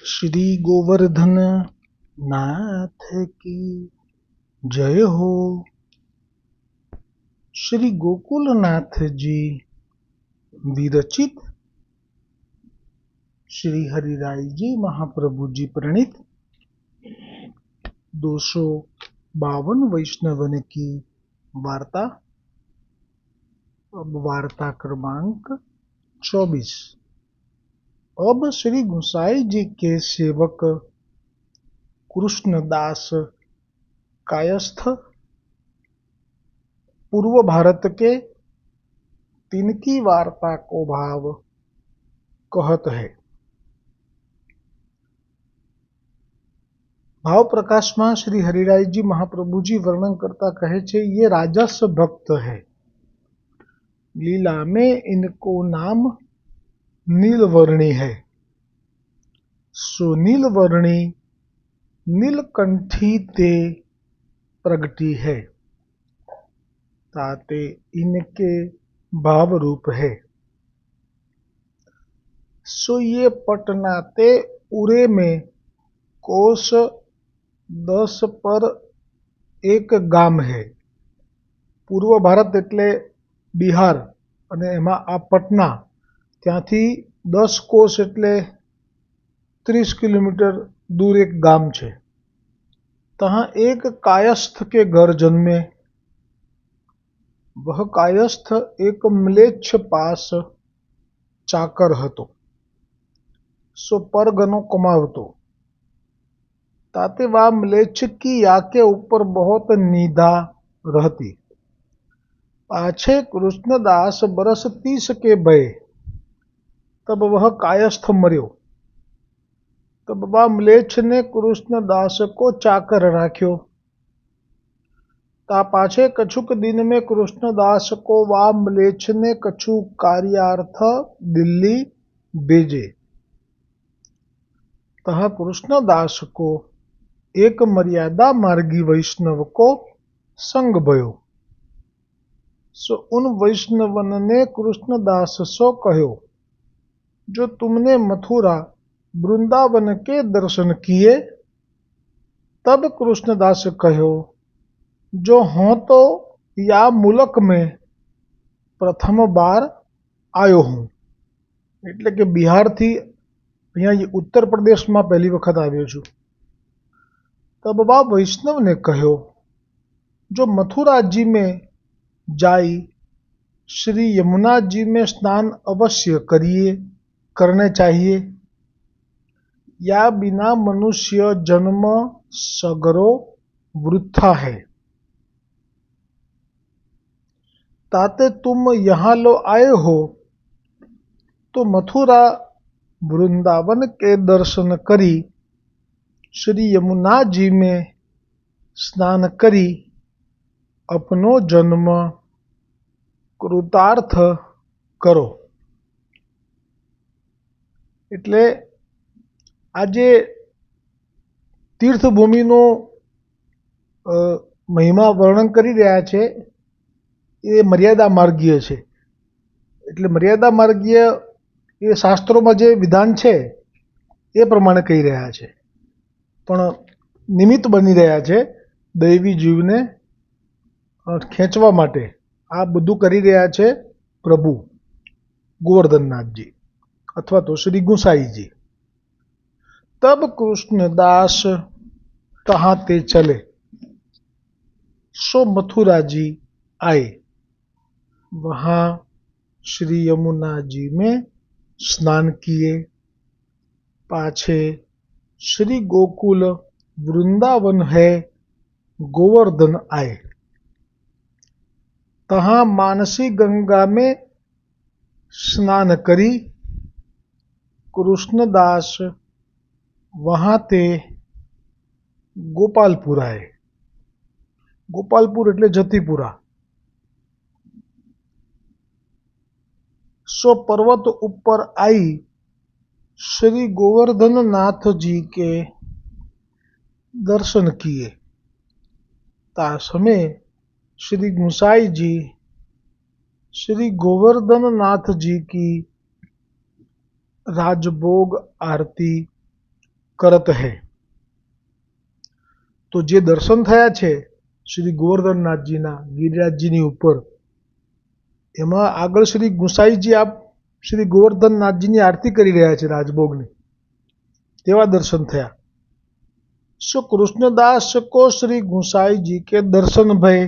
श्री गोवर्धन नाथ की जय हो। श्री गोकुलनाथ जी विरचित श्री हरिराय जी महाप्रभु जी प्रणीत 252 वैष्णवन की वार्ता। अब वार्ता क्रमांक 24। अब श्री गुसाई जी के सेवक कृष्णदास कायस्थ पूर्व भारत के तिनकी वार्ता को भाव कहत है। भाव प्रकाश में श्री हरिराय जी महाप्रभु जी वर्णन करता कहे छे, ये राजस भक्त है। लीला में इनको नाम नीलवर्णी है। सो नीलवर्णी नीलकंठी ते प्रगटी है, ताते इनके भाव रूप है। सो ये पटना ते उरे में कोस 10 पर एक गाम है। पूर्व भारत एटले बिहार अने एमां आ पटना त्यांथी 10 कोस एटले 30 किलोमीटर दूर एक गाम छे। तहां एक कायस्थ के घर जन्मे। वह कायस्थ एक म्लेच्छ पास चाकर हतो। सो परगनो कमावतो। ताते वा म्लेच्छ की याके ऊपर बहुत निधा रहती। पाछे कृष्णदास बरस 30 के भये, तब वह कायस्थ मर्यो। तब वा म्लेच्छ ने कृष्णदास को चाकर राख्यो। ता पाछे कछुक दिन में कृष्णदास को वा म्लेच्छ ने कछु कार्यार्थ दिल्ली भेजे। तह कृष्णदास को एक मर्यादा मार्गी वैष्णव को संग भयो। सो उन वैष्णवन ने कृष्णदास सो कहो, जो तुमने मथुरा वृंदावन के दर्शन किए? तब कृष्णदास कहो, जो हों तो या मुलक में प्रथम बार आयो हूँ। एटले के बिहार थी अहींया उत्तर प्रदेश में पहली वखत आव्यो छुं। तब बा वैष्णव ने कहो, जो मथुरा जी में जाई श्री यमुना जी में स्नान अवश्य करने चाहिए। या बिना मनुष्य जन्म सगरो वृथा है। ताते तुम यहाँ लो आए हो, तो मथुरा वृंदावन के दर्शन करी श्री यमुना जी में स्नान करी अपनो जन्म कृतार्थ करो। એટલે આજે तीर्थभूमिનો મહિમા વર્ણન કરી રહ્યા છે એ મર્યાદા માર્ગીય છે। એટલે મર્યાદા માર્ગીય એ શાસ્ત્રોમાં જે વિધાન છે એ પ્રમાણે કહી રહ્યા છે, પણ નિમિત્ત બની રહ્યા છે દૈવી જીવને ખેંચવા માટે। આ બધું કરી રહ્યા છે પ્રભુ गोवर्धननाथ जी अथवा तो श्री गुसाई जी। तब कृष्णदास तहां ते चले, सो मथुरा जी आए। वहां श्री यमुना जी में स्नान किए। पाछे श्री गोकुल वृंदावन है गोवर्धन आए। तहां मानसी गंगा में स्नान करी कृष्णदास वहां ते गोपालपुर आए। गोपालपुर एटले जतीपुरा। सो पर्वत ऊपर आई श्री गोवर्धन नाथ जी के दर्शन किए। ता समय श्री गुसाई जी श्री गोवर्धन नाथ जी की राजभोग आरती करत है। तो जे दर्शन थया छे श्री गोवर्धननाथजीना गिरिराजजीनी ઉપર એમાં આગળ શ્રી ગુસાઈજી આપ શ્રી ગોवर्धननाथजीની આરતી કરી રહ્યા છે રાજભોગની, તેવા દર્શન થયા। सो कृष्णदास को श्री गुसाई जी के दर्शन भय।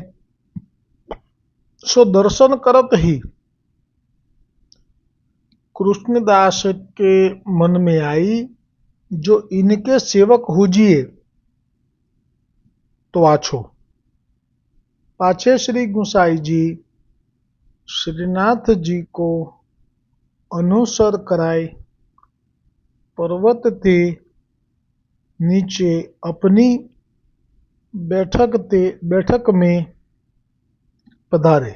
सो दर्शन करत ही कृष्णदास के मन में आई, जो इनके सेवक हुजिए तो आछो। पाछे श्री गुसाई जी श्रीनाथ जी को अनुसर कराए पर्वत ते नीचे अपनी बैठक में पधारे।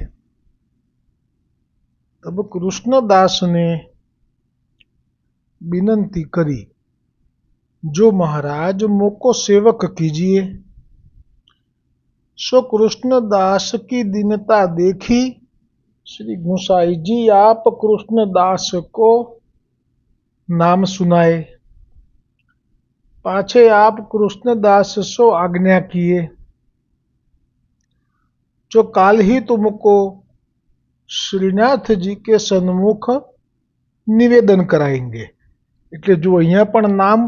तब कृष्णदास ने विनती करी, जो महाराज मोको सेवक कीजिए। सो कृष्णदास की दीनता देखी श्री गुसाई जी आप कृष्णदास को नाम सुनाए। पाछे आप कृष्णदास सो आज्ञा किए, जो काल ही तुमको श्रीनाथ जी के सन्मुख निवेदन कराएंगे। એટલે જો અહીંયા પણ નામ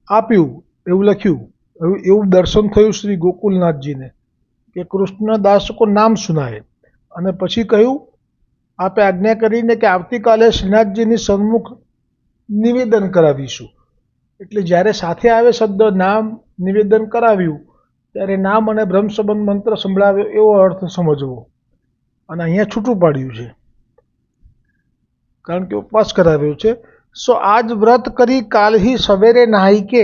આપ્યું એવું લખ્યું, એવું દર્શન થયું શ્રી ગોકુલનાથજીને કે કૃષ્ણદાસ કો નામ સુનાય, અને પછી કહ્યું આપે આજ્ઞા કરીને કે આવતીકાલે શ્રીનાથજીની સન્મુખ નિવેદન કરાવીશું। એટલે જ્યારે સાથે આવે શબ્દ નામ નિવેદન કરાવ્યું ત્યારે નામ અને બ્રહ્મ સંબંધ મંત્ર સંભળાવ્યો એવો અર્થ સમજવો, અને અહીંયા છૂટું પાડ્યું છે કારણ કે ઉપવાસ કરાવ્યો છે। सो आज व्रत करी काल ही सवेरे नहाई के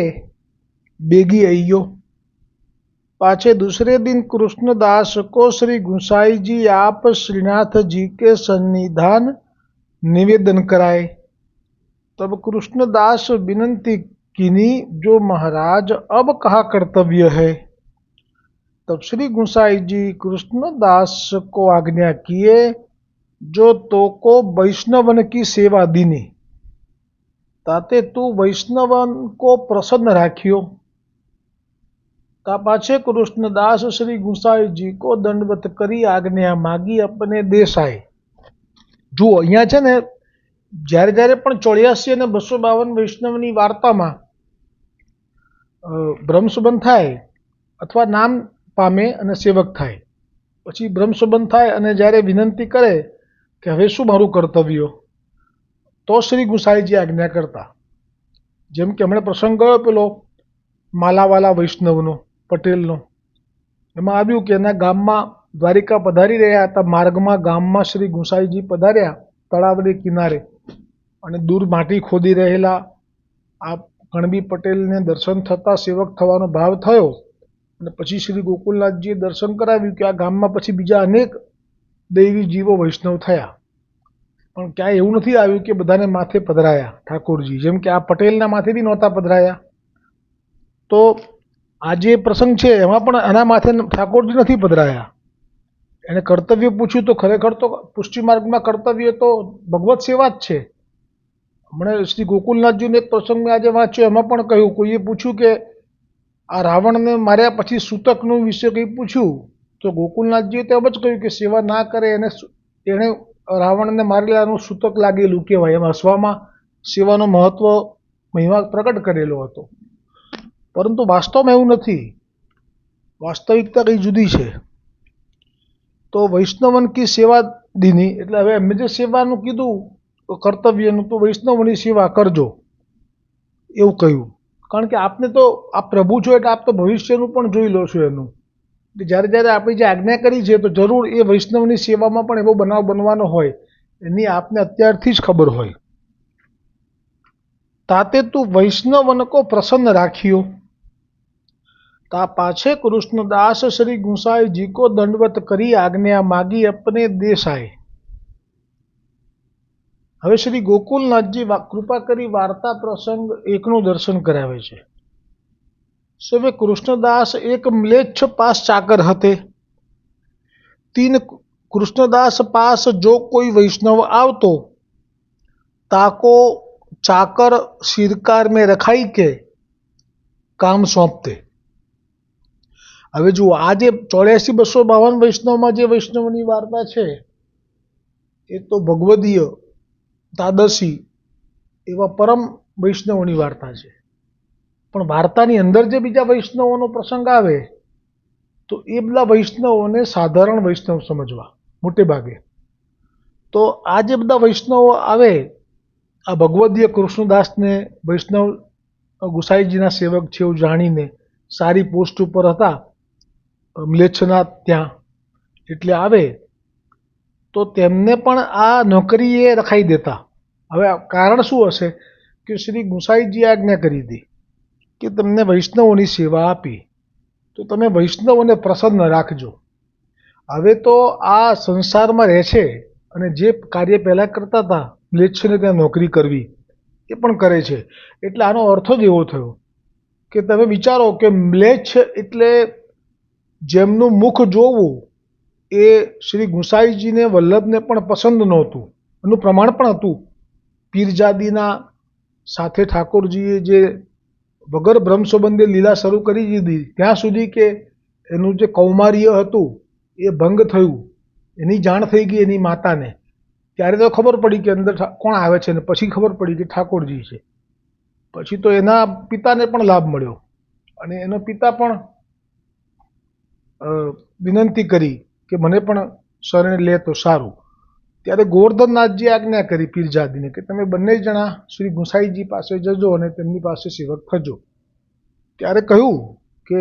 बेगी अइयो। पाछे दूसरे दिन कृष्णदास को श्री गुसाई जी आप श्रीनाथ जी के सन्निधान निवेदन कराए। तब कृष्णदास विनती कीनी, जो महाराज अब कहा कर्तव्य है। तब श्री गुसाई जी कृष्णदास को आज्ञा किए, जो तो को वैष्णवन की सेवा दीनी, ताते तू वैष्णवन को प्रसन्न राखियो। ता पाछे कृष्णदास श्री गुसाई जी को दंडवत करी आज्ञा मागी अपने देश आए। जो अहींया छे ने જ્યારે જ્યારે પણ 84 અને 252 વૈષ્ણવની વાર્તામાં બ્રહ્મસંબંધ થાય અથવા નામ પામે અને સેવક થાય, પછી બ્રહ્મસંબંધ થાય અને જ્યારે વિનંતી કરે કે હવે શું મારું કર્તવ્ય, તો શ્રી ગુસાઈજી આજ્ઞા કરતા। જેમ કે હમણાં પ્રસંગ ગયો પેલો માલાવાલા વૈષ્ણવનો, પટેલનો, એમાં આવ્યું કે એના ગામમાં દ્વારિકા પધારી રહ્યા હતા, માર્ગમાં ગામમાં શ્રી ગુસાઈજી પધાર્યા તળાવને કિનારે, અને દૂર માટી ખોદી રહેલા આ કણબી પટેલને દર્શન થતાં સેવક થવાનો ભાવ થયો, અને પછી શ્રી ગોકુલનાથજીએ દર્શન કરાવ્યું કે આ ગામમાં પછી બીજા અનેક દૈવી જીવો વૈષ્ણવ થયા, પણ ક્યાંય એવું નથી આવ્યું કે બધાને માથે પધરાયા ઠાકોરજી, જેમ કે આ પટેલના માથે બી નહોતા પધરાયા। તો આ જે પ્રસંગ છે એમાં પણ આના માથે ઠાકોરજી નથી પધરાયા। એને કર્તવ્ય પૂછ્યું તો ખરેખર તો પુષ્ટિ માર્ગમાં કર્તવ્ય તો ભગવત સેવા જ છે। હમણાં શ્રી ગોકુલનાથજીને એક પ્રસંગ મેં આજે વાંચ્યો, એમાં પણ કહ્યું, કોઈએ પૂછ્યું કે આ રાવણને માર્યા પછી સૂતકનું વિશે કંઈ પૂછ્યું, તો ગોકુલનાથજીએ તો એમ જ કહ્યું કે સેવા ના કરે એને રાવણને મારેલાનું સૂતક લાગેલું કહેવાય। એમ હસવામાં સેવાનો મહત્વ મહિમા પ્રગટ કરેલો હતો, પરંતુ વાસ્તવમાં એવું નથી, વાસ્તવિકતા કંઈ જુદી છે। તો વૈષ્ણવન કી સેવા દીની, એટલે હવે એમને જે સેવાનું કીધું કર્તવ્યનું, તો વૈષ્ણવની સેવા કરજો એવું કહ્યું। કારણ કે આપને તો આપ પ્રભુ છો એટલે આપ તો ભવિષ્યનું પણ જોઈ લો છો એનું, જ્યારે જ્યારે આપણે જે આજ્ઞા કરી છે તો જરૂર એ વૈષ્ણવની સેવામાં પણ એવો બનાવ બનવાનો હોય, એની આપને અત્યારથી જ ખબર હોય। ताते तू वैष्णवन को प्रसन्न राखियो। ता पाछे कृष्णदास श्री गुसाई जी को दंडवत करी आज्ञा मागी अपने देश आए। હવે શ્રી ગોકુલનાથજી કૃપા કરી વાર્તા પ્રસંગ એકનું દર્શન કરાવે છે। સવે કૃષ્ણદાસ એક મ્લેચ્છ પાસ ચાકર હતે। तीन कृष्णदास पास जो कोई वैष्णव आवतो, ताको चाकर शिरकार में रखाई के કામ સોંપતે. હવે જુઓ, આ જે 84,252 વૈષ્ણવમાં જે વૈષ્ણવની વાર્તા છે એ તો ભગવદીય તાદશી એવા પરમ વૈષ્ણવોની વાર્તા છે. પણ વાર્તાની અંદર જે બીજા વૈષ્ણવોનો પ્રસંગ આવે તો એ બધા વૈષ્ણવોને સાધારણ વૈષ્ણવ સમજવા મોટે ભાગે. તો આ જે બધા વૈષ્ણવો આવે, આ ભગવદીય કૃષ્ણદાસને વૈષ્ણવ ગુસાઈજીના સેવક છે એવું જાણીને સારી પોસ્ટ ઉપર હતા મ્લેચ્છના ત્યાં, એટલે આવે તો તેમને પણ આ નોકરીએ રખાઈ દેતા. હવે કારણ શું હશે કે શ્રી ગુસાઈજીએ આજ્ઞા કરી હતી કે તમને વૈષ્ણવોની સેવા આપી તો તમે વૈષ્ણવોને પ્રસન્ન રાખજો. હવે તો આ સંસારમાં રહે છે અને જે કાર્ય પહેલાં કરતા હતા મ્લેચ્છને ત્યાં નોકરી કરવી એ પણ કરે છે. એટલે આનો અર્થ જ એવો થયો કે તમે વિચારો કે મ્લેચ્છ એટલે જેમનું મુખ જોવું એ શ્રી ગુસાઈજીને વલ્લભને પણ પસંદ નહોતું. એનું પ્રમાણ પણ હતું. પીરજાદીના સાથે ઠાકોરજીએ જે વગર બ્રહ્મસંબંધે લીલા શરૂ કરી દીધી ત્યાં સુધી કે એનું જે કૌમાર્ય હતું એ ભંગ થયું, એની જાણ થઈ ગઈ એની માતાને, ત્યારે તો ખબર પડી કે અંદર કોણ આવે છે, ને પછી ખબર પડી કે ઠાકોરજી છે. પછી તો એના પિતાને પણ લાભ મળ્યો અને એનો પિતા પણ વિનંતી કરી કે મને પણ શરણે લે તો સારું. ત્યારે ગોવર્ધનનાથજી આજ્ઞા કરી પીરજાદીને કે તમે બંને જણા શ્રી ગુસાઈજી પાસે જજો અને તેમની પાસે સેવક થજો. ત્યારે કહ્યું કે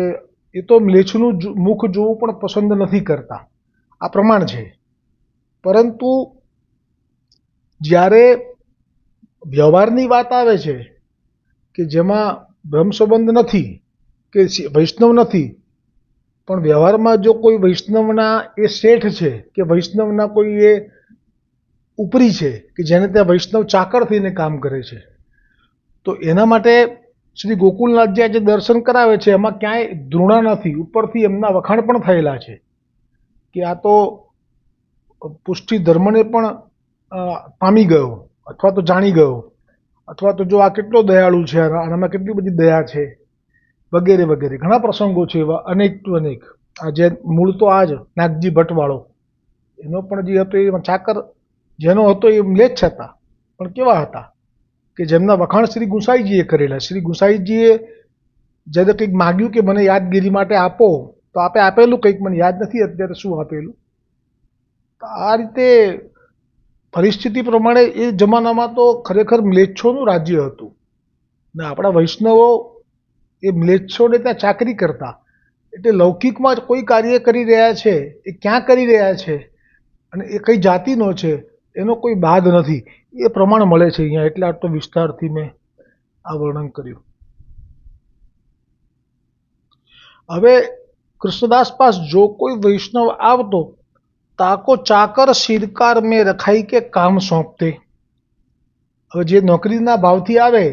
એ તો મ્લેચ્છનું મુખ જોવું પણ પસંદ નથી કરતા, આ પ્રમાણ છે. પરંતુ જ્યારે વ્યવહારની વાત આવે છે કે જેમાં બ્રહ્મસંબંધ નથી કે વૈષ્ણવ નથી, પણ વ્યવહારમાં જો કોઈ વૈષ્ણવના એ શેઠ છે કે વૈષ્ણવના કોઈ એ ઉપરી છે કે જેને ત્યાં વૈષ્ણવ ચાકર થઈને કામ કરે છે, તો એના માટે શ્રી ગોકુલનાથજી આજે દર્શન કરાવે છે એમાં ક્યાંય ધૃણા નથી. ઉપરથી એમના વખાણ પણ થયેલા છે કે આ તો પુષ્ટિ ધર્મને પણ પામી ગયો અથવા તો જાણી ગયો, અથવા તો જો આ કેટલો દયાળુ છે, આનામાં કેટલી બધી દયા છે, વગેરે વગેરે ઘણા પ્રસંગો છે એવા અનેક ટુ અનેક. આ જે મૂળ તો આ જ નાગજી ભટ્ટવાળો, એનો પણ જે હતો એ ચાકર જેનો હતો એ મ્લેચ્છ હતા, પણ કેવા હતા કે જેમના વખાણ શ્રી ગુસાઈજીએ કરેલા. શ્રી ગુસાઈજીએ જ્યારે કંઈક માગ્યું કે મને યાદગીરી માટે આપો તો આપે આપેલું, કંઈક મને યાદ નથી અત્યારે શું આપેલું. તો આ રીતે પરિસ્થિતિ પ્રમાણે એ જમાનામાં તો ખરેખર મ્લેચ્છોનું રાજ્ય હતું ને આપણા વૈષ્ણવો એ મ્લેચ્છોને ત્યાં ચાકરી કરતા. એટલે લૌકિકમાં જ કોઈ કાર્ય કરી રહ્યા છે એ ક્યાં કરી રહ્યા છે અને એ કઈ જાતિનો છે એનો કોઈ બાદ નથી, એ પ્રમાણ મળે છે અહીંયા. એટલે આટલો વિસ્તારથી મેં આ વર્ણન કર્યું. હવે કૃષ્ણદાસ પાસ જો કોઈ વૈષ્ણવ આવતો તાકો ચાકર શિરકાર મેં રખાઈ કે કામ સોંપતે. હવે જે નોકરીના ભાવથી આવે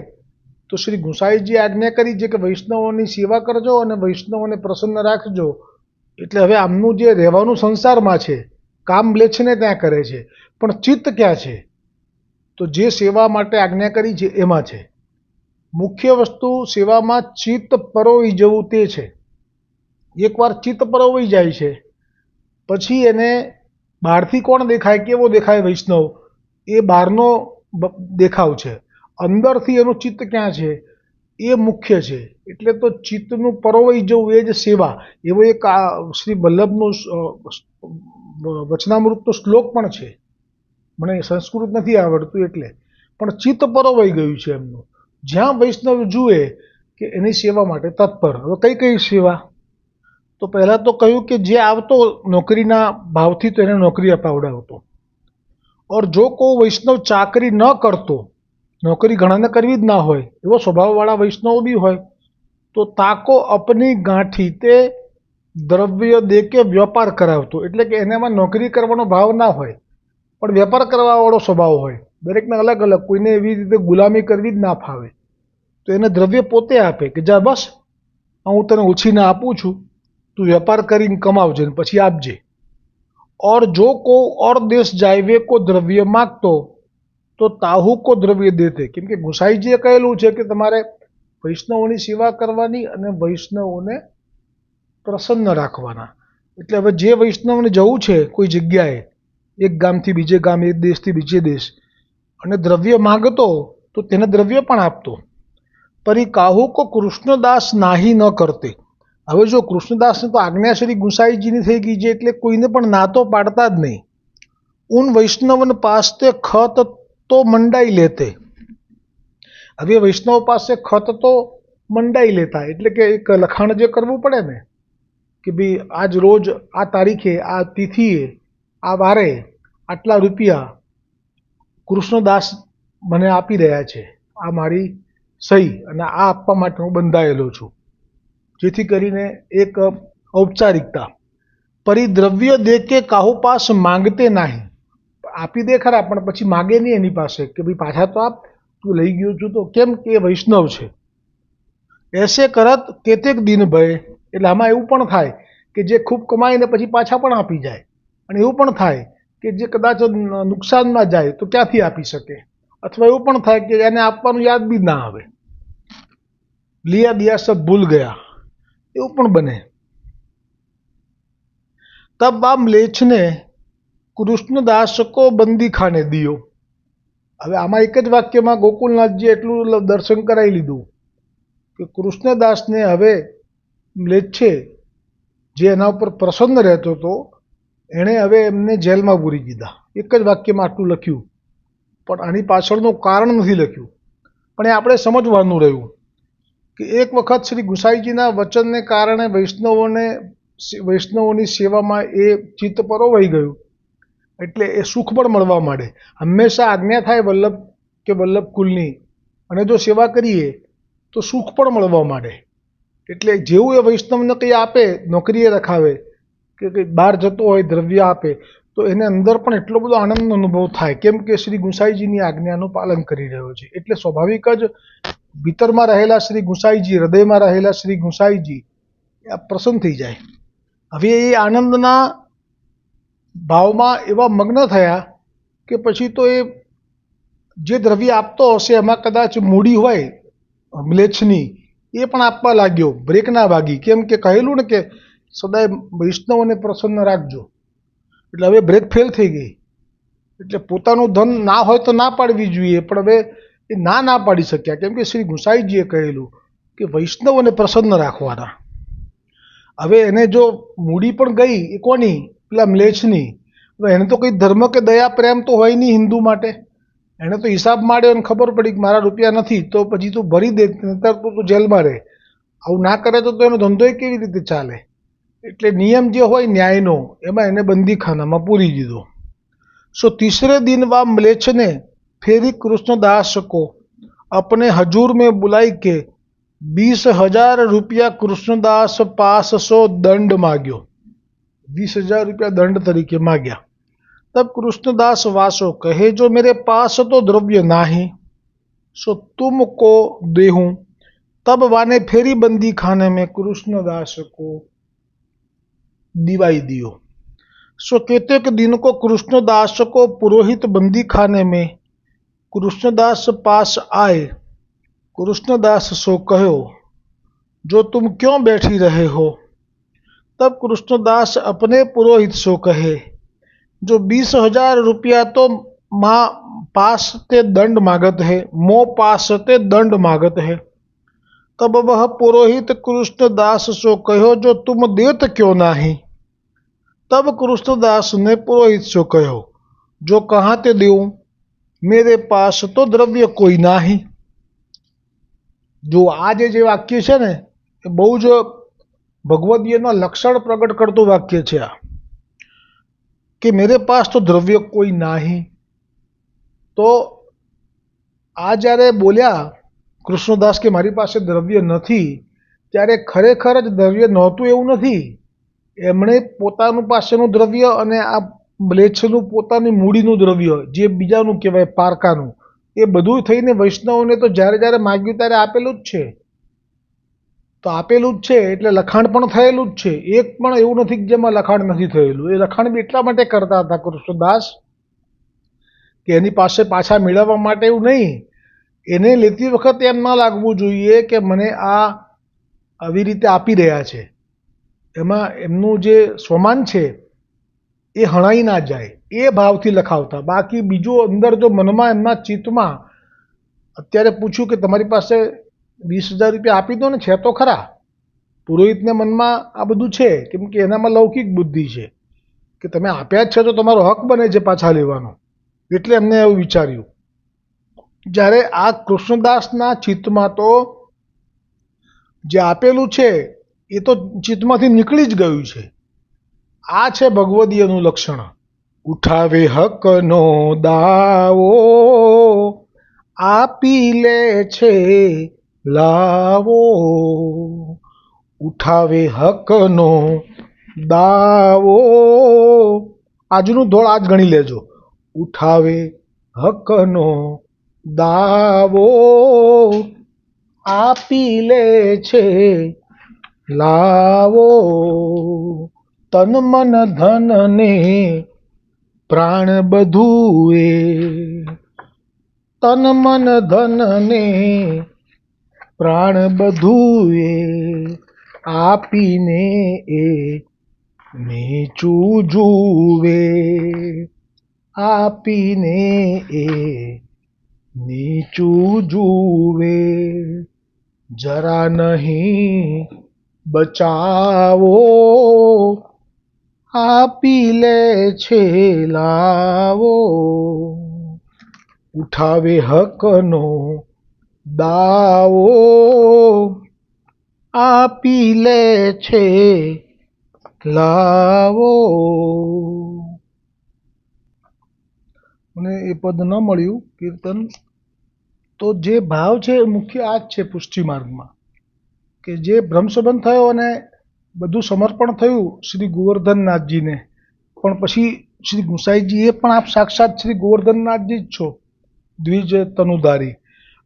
તો શ્રી ગુસાઈજી આજ્ઞા કરી છે કે વૈષ્ણવોની સેવા કરજો અને વૈષ્ણવોને પ્રસન્ન રાખજો. એટલે હવે આમનું જે રહેવાનું સંસારમાં છે, કામ મ્લેચ્છને ત્યાં કરે છે, પણ ચિત્ત ક્યાં છે? તો જે સેવા માટે આજ્ઞા કરી છે એમાં છે. મુખ્ય વસ્તુ સેવામાં ચિત્ત પરોવી જવું તે છે. એકવાર ચિત્ત પરોવાઈ જાય છે પછી એને બહારથી કોણ દેખાય, કેવો દેખાય વૈષ્ણવ, એ બહારનો દેખાવ છે. અંદરથી એનું ચિત્ત ક્યાં છે એ મુખ્ય છે. એટલે તો ચિત્તનું પરોવાઈ જવું એ જ સેવા. એવો એક શ્રી વલ્લભનું વચનામૃતનો શ્લોક પણ છે, મને સંસ્કૃત નથી આવડતું એટલે, પણ ચિત્ત પરોવાઈ ગયું છે એમનું. જ્યાં વૈષ્ણવ જુએ કે એની સેવા માટે તત્પર. હવે કઈ કઈ સેવા? તો પહેલાં તો કહ્યું કે જે આવતો નોકરીના ભાવથી તો એને નોકરી અપાવડાવતો. ઓર જો કોઈ વૈષ્ણવ ચાકરી ન કરતો, નોકરી ઘણાને કરવી જ ના હોય, એવો સ્વભાવવાળા વૈષ્ણવ બી હોય, તો તાકો અપની ગાંઠી તે દ્રવ્ય દે કે વ્યાપાર કરાવતો. એટલે કે એનામાં નોકરી કરવાનો ભાવ ના હોય પણ વેપાર કરવાવાળો સ્વભાવ હોય. દરેકને અલગ અલગ, કોઈને એવી રીતે ગુલામી કરવી જ ના ફાવે તો એને દ્રવ્ય પોતે આપે કે જા બસ હું તને ઉછીને આપું છું, તું વેપાર કરીને કમાવજે ને પછી આપજે. और जो को और देश जायवे को द्रव्य मागतो तो ताहू को द्रव्य देते. કેમ કે ગુસાઈજીએ કહેલું છે કે તમારે વૈષ્ણવોની સેવા કરવાની અને વૈષ્ણવોને પ્રસન્ન રાખવાના. એટલે હવે જે વૈષ્ણવને જવું છે કોઈ જગ્યાએ, એક ગામથી બીજે ગામ, એક દેશથી બીજે દેશ, અને દ્રવ્ય માંગતો તો તેને દ્રવ્ય પણ આપતો. પરી કાહુ કો કૃષ્ણદાસ નાહી ન કરતે. હવે જો કૃષ્ણદાસને તો આજ્ઞા શ્રી ગુસાઈજીની થઈ ગઈ છે એટલે કોઈને પણ ના તો પાડતા જ નહીં. ઉન વૈષ્ણવન પાસતે ખત તો મંડાઈ લેતે. હવે વૈષ્ણવ પાસે ખત તો મંડાઈ લેતા, એટલે કે એક લખાણ જે કરવું પડે ને કે ભાઈ આજ રોજ આ તારીખે આ તિથિએ આ વારે આટલા રૂપિયા કૃષ્ણદાસ મને આપી રહ્યા છે, આ મારી સહી અને આ આપવા માટે હું બંધાયેલો છું, જેથી કરીને એક ઔપચારિકતા. પરિદ્રવ્ય દે કે કાહુ પાસ માંગતે નહીં. આપી દે ખરા પણ પછી માગે નહીં એની પાસે કે ભાઈ પાછા તો આપ, તું લઈ ગયો છું તો. કેમ કે વૈષ્ણવ છે. એસે કરત કેતેક દિન ભય. એટલે આમાં એવું પણ થાય કે જે ખૂબ કમાઈને પછી પાછા પણ આપી જાય, અને એવું પણ થાય કે જે કદાચ નુકસાનમાં જાય તો ક્યાંથી આપી શકે, અથવા એવું પણ થાય કે એને આપવાનું યાદ બી ના આવે, લિયા દિયા સબ ભૂલ ગયા, એવું પણ બને. તબ આ મ્લેચ્છને કૃષ્ણદાસ કો બંદી ખાને દિયો. હવે આમાં એક જ વાક્યમાં ગોકુલનાથજી એટલું દર્શન કરાવી લીધું કે કૃષ્ણદાસને હવે મ્લેચ્છે જે એના ઉપર પ્રસન્ન રહેતો હતો એણે હવે એમને જેલમાં પૂરી દીધા. એક જ વાક્યમાં આટલું લખ્યું, પણ આની પાછળનું કારણ નથી લખ્યું. પણ એ આપણે સમજવાનું રહ્યું કે એક વખત શ્રી ગુસાઈજીના વચનને કારણે વૈષ્ણવોની સેવામાં એ ચિત્ત પરોવાઈ ગયું, એટલે એ સુખ પણ મળવા માંડે. હંમેશા આજ્ઞા થાય વલ્લભ કે વલ્લભ કુલની, અને જો સેવા કરીએ તો સુખ પણ મળવા માંડે. એટલે જેવું એ વૈષ્ણવને કંઈ આપે, નોકરીએ રખાવે કે કંઈ બહાર જતો હોય દ્રવ્ય આપે, તો એને અંદર પણ એટલો બધો આનંદનો અનુભવ થાય. કેમ કે શ્રી ગુસાઈજીની આજ્ઞાનું પાલન કરી રહ્યો છે. એટલે સ્વાભાવિક જ ભીતરમાં રહેલા શ્રી ગુસાઈજી, હૃદયમાં રહેલા શ્રી ગુસાઈજી પ્રસન્ન થઈ જાય. હવે એ આનંદના ભાવમાં એવા મગ્ન થયા કે પછી તો એ જે દ્રવ્ય આપતો હશે એમાં કદાચ મૂડી હોય મ્લેચ્છની, એ પણ આપવા લાગ્યો. બ્રેક ના વાગી. કેમ કે કહેલું ને કે સદાય વૈષ્ણવને પ્રસન્ન રાખજો. એટલે હવે બ્રેક ફેલ થઈ ગઈ. એટલે પોતાનું ધન ના હોય તો ના પાડવી જોઈએ, પણ હવે એ ના પાડી શક્યા. કેમ કે શ્રી ગુસાઈજીએ કહેલું કે વૈષ્ણવને પ્રસન્ન રાખવાના. હવે એને જો મૂડી પણ ગઈ એ કોની? પેલા મ્લેચ્છની. હવે એને તો કંઈ ધર્મ કે દયા પ્રેમ તો હોય નહીં હિન્દુ માટે. એને તો હિસાબ માંડ્યો અને ખબર પડી કે મારા રૂપિયા નથી, તો પછી તું ભરી દે, નહીતર તું જેલમાં રહે. આવું ના કરે તો એનો ધંધો કેવી રીતે ચાલે? એટલે નિયમ જે હોય ન્યાયનો, એમાં એને બંદીખાનામાં પૂરી દીધો. સો तीसरे दिन वह म्लेच्छ ने फेरी कृष्णदास को अपने हजूर में बुलाई के 20,000 रुपया कृष्णदास पास सो दंड मांग्यो. 20,000 रुपया दंड तरीके मांग्या. तब कृष्णदास वासो कहे जो मेरे पास तो द्रव्य नाही सो तुमको देहूं. तब वाने फेरी बंदी खाने में कृष्णदास को दिवाई दियो. सो केतेक दिन को कृष्णदास को पुरोहित बंदी खाने में कृष्णदास पास आए. कृष्णदास सो कहो जो तुम क्यों बैठी रहे हो? तब कृष्णदास अपने पुरोहित सो कहे जो 20,000 रुपया तो माँ पास ते दंड मांगत है, मो पास ते दंड मांगत है. तब वह पुरोहित कृष्णदास सो कहो जो तुम देत क्यों नहीं? तब कृष्णदास ने पुरोहित से कहो जो कहाँ ते देऊं, मेरे पास तो द्रव्य कोई नहीं. जो आज जे वाक्य है ने बहु ज भगवदगीता लक्षण प्रकट करतो वाक्य है आ कि मेरे पास तो द्रव्य कोई नहीं. तो आ जયારે बोल्या કૃષ્ણદાસ કે મારી પાસે દ્રવ્ય નથી, ત્યારે ખરેખર જ દ્રવ્ય નહોતું એવું નથી. એમણે પોતાનું પાસેનું દ્રવ્ય અને આ મ્લેચ્છનું પોતાની મૂડીનું દ્રવ્ય, જે બીજાનું કહેવાય પારકાનું, એ બધું થઈને વૈષ્ણવને તો જ્યારે જ્યારે માગ્યું ત્યારે આપેલું જ છે. તો આપેલું જ છે એટલે લખાણ પણ થયેલું જ છે. એક પણ એવું નથી કે જેમાં લખાણ નથી થયેલું. એ લખાણ બી એટલા માટે કરતા હતા કૃષ્ણદાસ કે એની પાસે પાછા મેળવવા માટે એવું નહીં, એને લેતી વખતે એમ ના લાગવું જોઈએ કે મને આ આવી રીતે આપી રહ્યા છે, એમાં એમનું જે સ્વમાન છે એ હણાઈ ના જાય એ ભાવથી લખાવતા. બાકી બીજું અંદર જો મનમાં એમના ચિત્તમાં અત્યારે પૂછ્યું કે તમારી પાસે 20,000 રૂપિયા આપી દો ને, છે તો ખરા. પુરોહિતને મનમાં આ બધું છે, કેમ કે એનામાં લૌકિક બુદ્ધિ છે કે તમે આપ્યા જ છે તો તમારો હક બને છે પાછા લેવાનો. એટલે એમને એવું વિચાર્યું. જ્યારે આ કૃષ્ણદાસના ચિત્તમાં તો જે આપેલું છે એ તો ચિત્તમાંથી નીકળી જ ગયું છે. આ છે ભગવદીયનું લક્ષણ. ઉઠાવે હકનો દાવો, આપી લે છે લાવો. ઉઠાવે હકનો દાવો, આજનું ધોળ આજ ગણી લેજો. ઉઠાવે હકનો દાવો, આપી લે છે લાવો. તન મન ધન ને પ્રાણ બધું એ, તન મન ધન ને પ્રાણ બધું એ, આપીને એ નીચું જુએ. આપીને એ નીચું જુએ. જરા નહીં બચાવો, આપી લે છે લાવો. ઉઠાવે હકનો દાવો, આપી લે છે લાવો. મને એ પદ ન મળ્યું કીર્તન. તો જે ભાવ છે એ મુખ્ય આ જ છે પુષ્ટિ માર્ગમાં, કે જે બ્રહ્મસંબંધ થયો અને બધું સમર્પણ થયું શ્રી ગોવર્ધનનાથજીને, પણ પછી શ્રી ગુસાઈજી એ પણ આપ સાક્ષાત શ્રી ગોવર્ધનનાથજી જ છો, દ્વિજ તનુધારી,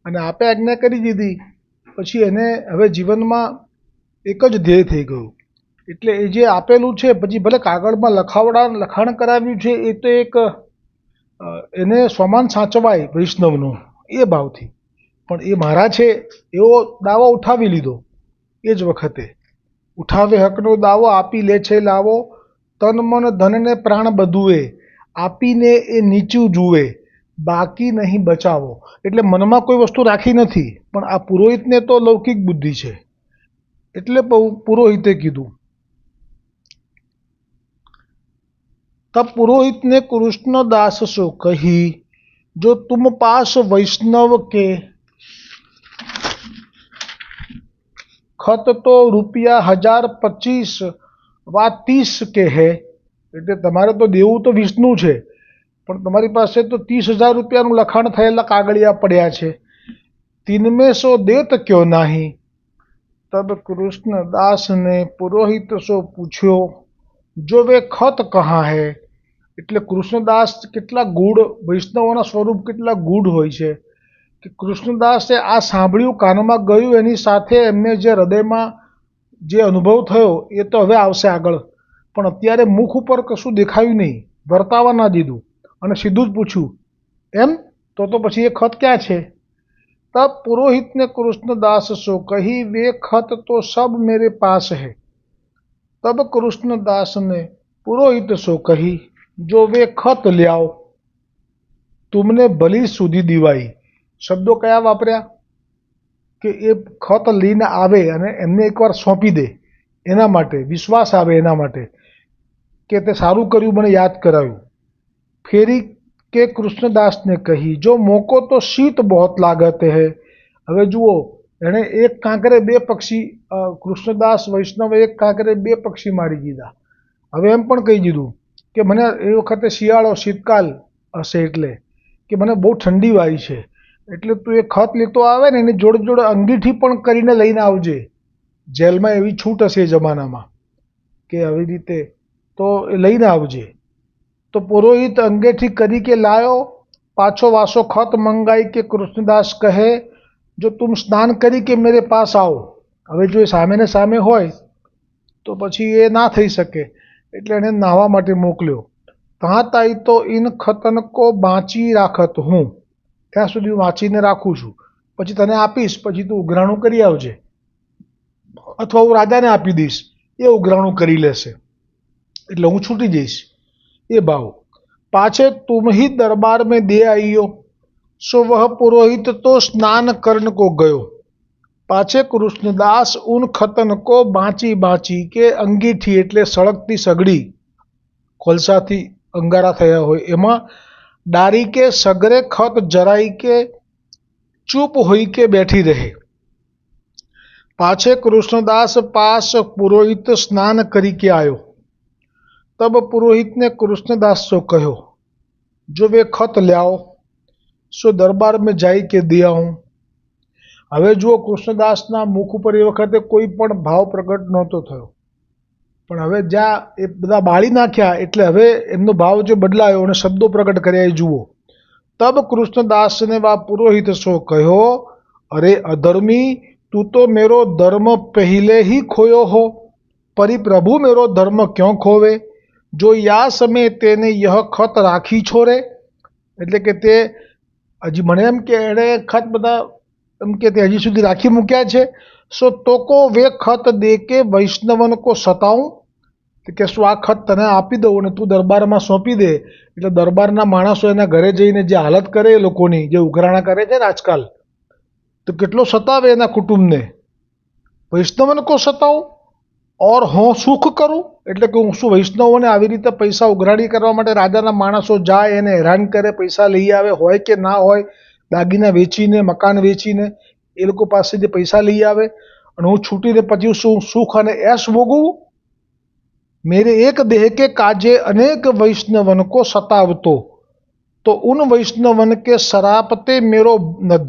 અને આપે આજ્ઞા કરી દીધી. પછી એને હવે જીવનમાં એક જ ધ્યેય થઈ ગયું. એટલે એ જે આપેલું છે, પછી ભલે કાગળમાં લખાણ કરાવ્યું છે, એ તો એક એને સ્વમાન સાચવાય વૈષ્ણવનું એ ભાવથી. પણ એ મારા છે એવો દાવો ઉઠાવી લીધો એ જ વખતે. ઉઠાવે હકનો દાવો, આપી લે છે લાવો. તન મન ધન ને પ્રાણ બધુએ, આપીને એ નીચું જુએ. બાકી નહીં બચાવો. એટલે મનમાં કોઈ વસ્તુ રાખી નથી, પણ આ પુરોહિતને તો લૌકિક બુદ્ધિ છે, એટલે પુરોહિતે કીધું. तब पुरोहित ने कृष्ण दास सो कही, जो तुम पास वैष्णव के खत तो ₹1025 वा 30 के है. એટલે તમારે તો દેવું તો વિષ્ણુ છે, પણ તમારી પાસે તો 30,000 રૂપિયાનું લખાણ થયેલા કાગળિયા પડ્યા છે. तिनमें सो देत क्यों नहीं. तब कृष्ण दास ने पुरोहित सो पूछ्यो, जो वे खत कहाँ है. એટલે કૃષ્ણદાસ કેટલા ગૂઢ, વૈષ્ણવોના સ્વરૂપ કેટલા ગૂઢ હોય છે કે કૃષ્ણદાસે આ સાંભળ્યું, કાનમાં ગયું, એની સાથે એમને જે હૃદયમાં જે અનુભવ થયો એ તો હવે આવશે આગળ, પણ અત્યારે મુખ ઉપર કશું દેખાયું નહીં, વર્તાવા ના દીધું, અને સીધું જ પૂછ્યું, એમ તો પછી એ ખત ક્યાં છે. तब पुरोहित ने कृष्णदास सो कही, वे खत तो सब मेरे पास है. तब कृष्णदास ने पुरोहित सो कही, जो वे खत ल्याओ तुमने भली सुधी दिवाई. શબ્દો કયા વાપર્યા કે એ ખત લઈને આવે અને એમને એકવાર સોંપી દે, એના માટે વિશ્વાસ આવે, એના માટે કે તે સારું કર્યું, મને યાદ કરાવ્યું. ફેરી કે કૃષ્ણદાસને કહી, જો મોકો તો શીત બહોત લાગતે હૈ. હવે જુઓ, એણે એક કાંકરે બે પક્ષી, કૃષ્ણદાસ વૈષ્ણવે એક કાંકરે બે પક્ષી મારી દીધા. હવે એમ પણ કહી દીધું કે મને એ વખતે શિયાળો, શીતકાલ હશે, એટલે કે મને બહુ ઠંડી વાય છે, એટલે તું એ ખત લેતો આવે ને એની જોડે જોડે અંગીઠી પણ કરીને લઈને આવજે. જેલમાં એવી છૂટ હશે એ જમાનામાં કે આવી રીતે, તો એ લઈને આવજે. તો પુરોહિત અંગેઠી કરી કે લાયો, પાછો વાસો ખત મંગાઈ કે કૃષ્ણદાસ કહે, જો તુમ સ્નાન કરી કે મેરે પાસ આવો. હવે જો એ સામે ને સામે હોય તો પછી એ ના થઈ શકે, એટલે એને નાહવા માટે મોકલ્યો. ત્યાં તાઈ તો ઇન ખતન કો બાંચી રાખત હું, ત્યાં સુધી વાંચીને રાખું છું. પછી તને આપીશ, પછી તું ઉઘરાણું કરી આવજે, અથવા હું રાજાને આપી દઈશ, એ ઉઘરાણું કરી લેશે એટલે હું છૂટી જઈશ, એ ભાવ। पाछे तुम ही दरबार में दे आइयो, सो वह पुरोहित तो स्नान करने को गयो। पाछे कृष्णदास उन खतन को बाँची बाँची के अंगीठी એટલે સળગતી સગડી, કોલસાથી અંગારા થયા હોય એમાં ડારી કે સગરે ખત જરાઈ કે ચૂપ હોઈ કે બેઠી રહે। पाछे कृष्णदास पास पुरोहित स्नान करी के आयो। तब पुरोहित ने कृष्णदास से कहो, जो वे खत ल्याओ सो दरबार में जाई के दे आऊं। હવે જુઓ, કૃષ્ણદાસના મુખ ઉપર એ વખતે કોઈ પણ ભાવ પ્રગટ નહોતો થયો, પણ હવે જ્યાં એ બધા બાળી નાખ્યા એટલે હવે એમનો ભાવ જે બદલાયો અને શબ્દો પ્રગટ કર્યા એ જુઓ। તબ કૃષ્ણદાસને વા પુરોહિત સો કહ્યો, અરે અધર્મી, तू तो मेरो धर्म पहले ही खोयो हो, परिप्रभु मेरो धर्म क्यों खोवे, जो या समय तेने यह खत राखी छोरे। એટલે કે તે હજી મને એમ કે એણે ખત બધા એમ કે તે હજી સુધી રાખી મૂક્યા છે। સો તોકો વે ખત દે કે વૈષ્ણવન કો સતાવું, કે શું આ ખત તને આપી દઉં અને તું દરબારમાં સોંપી દે, એટલે દરબારના માણસો એના ઘરે જઈને જે હાલત કરે એ લોકોની, જે ઉઘરાણા કરે છે ને આજકાલ, તો કેટલો સતાવે એના કુટુંબને। વૈષ્ણવન કો સતાવું ઓર હું સુખ કરું, એટલે કે હું શું વૈષ્ણવોને આવી રીતે પૈસા ઉઘરાણી કરવા માટે રાજાના માણસો જાય, એને હેરાન કરે, પૈસા લઈ આવે, હોય કે ના હોય, દાગીના વેચીને, મકાન વેચીને એ લોકો પાસેથી પૈસા લઈ આવે, અને હું છૂટીને પછી શું સુખ અને એશ ભોગવું। मेरे एक देह के काजे अनेक वैष्णवन को सतावतो, तो उन वैष्णवन के शरापते मेरो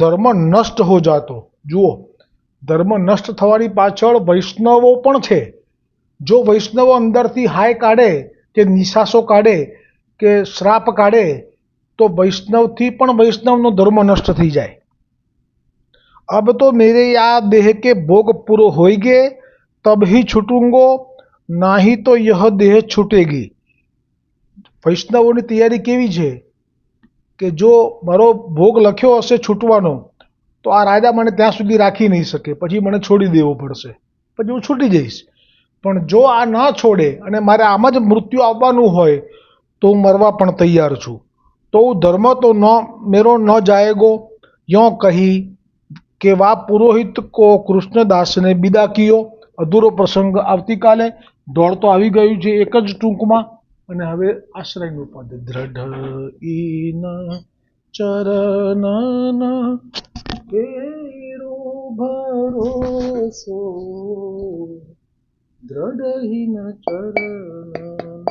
धर्म नष्ट हो जातो। જુઓ, ધર્મ નષ્ટ થવાની પાછળ વૈષ્ણવો પણ છે। જો વૈષ્ણવો અંદરથી હાય કાઢે કે નિશાસો કાઢે કે શ્રાપ કાઢે તો વૈષ્ણવથી પણ વૈષ્ણવનો ધર્મ નષ્ટ થઈ જાય। अब तो मेरे या देह के भोग पूरो होइगे तब ही छूटूंगो, नाही तो यह देह छूटेगी। વૈષ્ણવોની તૈયારી કેવી છે કે જો મારો ભોગ લખ્યો હશે છૂટવાનો તો આ રાજા મને ત્યાં સુધી રાખી નહીં શકે, પછી મને છોડી દેવો પડશે, પછી હું છૂટી જઈશ। પણ જો આ ન છોડે અને મારે આમ જ મૃત્યુ આવવાનું હોય તો હું મરવા પણ તૈયાર છું। તો ધર્મ તો ન મેરો ન જાએગો, યો કહી કે વા પુરોહિત કો કૃષ્ણદાસને વિદા કિયો। અધૂરો પ્રસંગ આવતીકાલે, દોડ તો આવી ગયું છે એક જ ટૂંકમાં। અને હવે આશ્રયનું પદ, દ્રઢ ઈન ચરણ કેરો ભરોસો, દ્રઢ હીન ચરણ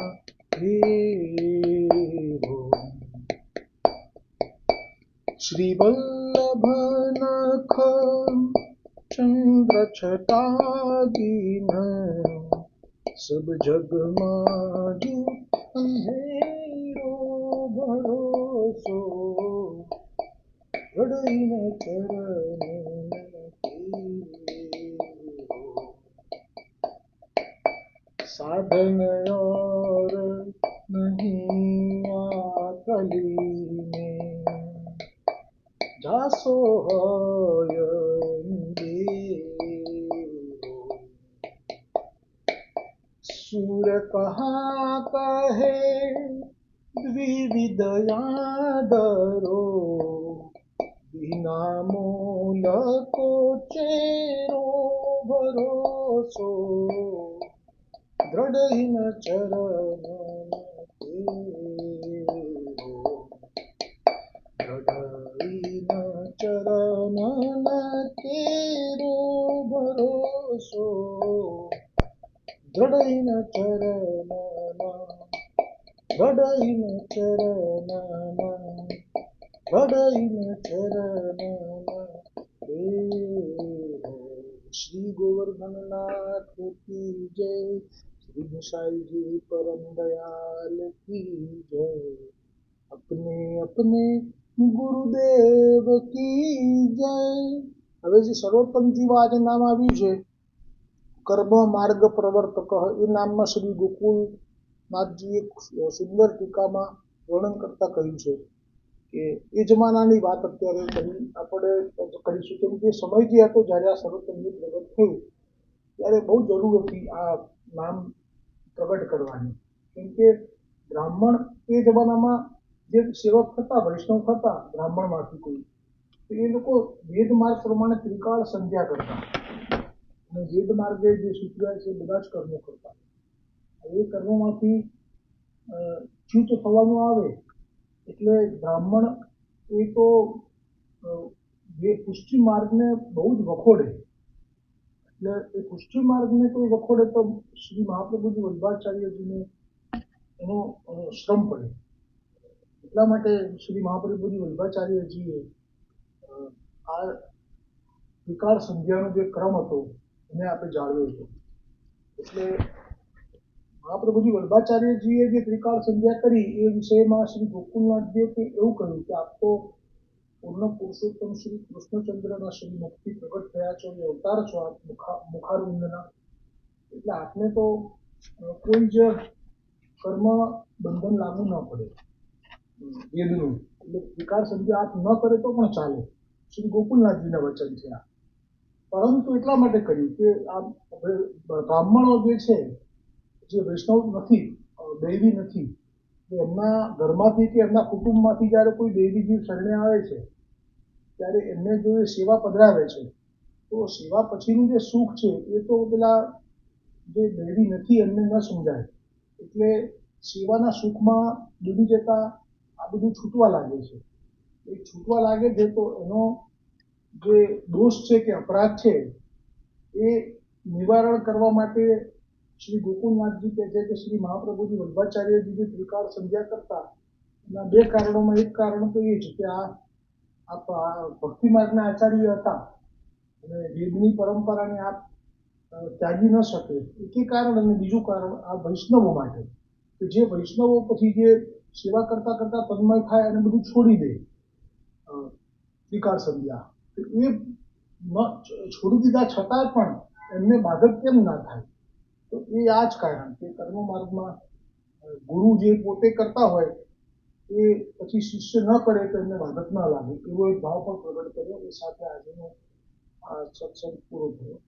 કેરો। श्री वल्लभ नख चंद्र छटादीन, सब जग माजू अंधेरो भरोसो, हृदय चरण केरो। साधन और नहीं आकली में, जासो होय अंधेरो। सूर कहाँ कहे द्विविध यादरो, बिना मूल को चेरो भरोसो, दृढ़ हीन चरण केरो। दृढ़ हीन चरण केरो भरोसो, दृढ़ हीन चरण, दृढ़ हीन चरण, दृढ़ हीन चरण केरो। श्री गोवर्धननाथ की जय, श्री गोसाई जी परम दयाल की जय, अपने अपने ગુરુદેવ કી જય। હવે જે સર્વોત્તમજીમાં આજે નામ આવ્યું છે કર્મ માર્ગ પ્રવર્તક, એ નામમાં શ્રી ગોકુલનાથજીએ સુંદર ટીકામાં વર્ણન કરતા કહ્યું છે કે એ જમાનાની વાત અત્યારે આપણે કરીશું, કેમ કે સમય જે હતો જ્યારે આ સર્વોત્તમનું પ્રગટ થયું ત્યારે બહુ જરૂર હતી આ નામ પ્રગટ કરવાની. કેમ કે બ્રાહ્મણ એ જમાનામાં જે સેવક હતા, વૈષ્ણવ હતા બ્રાહ્મણમાંથી કોઈ, તો એ લોકો વેદ માર્ગ પ્રમાણે ત્રિકાળ સંધ્યા કરતા અને વેદ માર્ગે જે સૂચવાય છે બધા જ કર્મો કરતા. એ કર્મોમાંથી ચ્યુત થવાનું આવે એટલે બ્રાહ્મણ એ તો જે પુષ્ટિ માર્ગને બહુ જ વખોડે. એટલે એ પુષ્ટિ માર્ગને કોઈ વખોડે તો શ્રી મહાપ્રભુજી વલ્લભાચાર્યજીને એનો શ્રમ પડે. એટલા માટે શ્રી મહાપ્રભુજી વલ્લભાચાર્યજીએ આ ત્રિકાળ સંધ્યાનો જે ક્રમ હતો એને આપણે જાળવ્યો હતો. એટલે મહાપ્રભુજી વલ્લભાચાર્યજીએ જે ત્રિકાળ સંધ્યા કરી એ વિષયમાં શ્રી ગોકુલનાથજીએ એવું કહ્યું કે આપ તો પૂર્ણ પુરુષોત્તમ શ્રી કૃષ્ણચંદ્રના શ્રી મુક્તિ પ્રગટ થયા છો, એ અવતાર છો આપ મુખારવિંદના, એટલે આપને તો કોઈ જ કર્મ બંધન લાગુ ન પડે વેદનું. એટલે ત્રિકાળ સંધ્યા આપ ન કરે તો પણ ચાલે. શ્રી ગોકુલનાથજીના વચન છે આ. પરંતુ એટલા માટે કર્યું કે આ બ્રાહ્મણો જે છે, જે વૈષ્ણવ નથી, દૈવી નથી, એમના ઘરમાંથી કે એમના કુટુંબમાંથી જ્યારે કોઈ દૈવી જીવ શરણે આવે છે ત્યારે એમને જો એ સેવા પધરાવે છે તો સેવા પછીનું જે સુખ છે એ તો પેલા જે દૈવી નથી એમને ન સમજાય. એટલે સેવાના સુખમાં ડૂબી જતા આ બધું છૂટવા લાગે છે. એ છૂટવા લાગે છે તો એનો જે દોષ છે કે અપરાધ છે એ નિવારણ કરવા માટે શ્રી ગોકુલનાથજી કહે છે કે શ્રી મહાપ્રભુજી વલ્લભાચાર્યજી જે ત્રિકાળ સંધ્યા કરતા એના બે કારણોમાં એક કારણ તો એ છે કે આ ભક્તિ માર્ગના આચાર્ય હતા અને વેદની પરંપરાને આપ ત્યાગી ન શકે, એક કારણ. અને બીજું કારણ આ વૈષ્ણવો માટે કે જે વૈષ્ણવો પછી જે સેવા કરતા કરતા તન્મય થાય અને બધું છોડી દે ત્રિકાળ સંધ્યા, તો એ છોડી દીધા છતાં પણ એમને બાધક કેમ ના થાય? તો એ આ જ કારણ કે કર્મ માર્ગમાં ગુરુ જે પોતે કરતા હોય એ પછી શિષ્ય ન કરે તો એમને બાધક ના લાગે, એવો એક ભાવ પણ પ્રગટ કર્યો. એ સાથે આજનો આ સત્સંગ પૂરો થયો.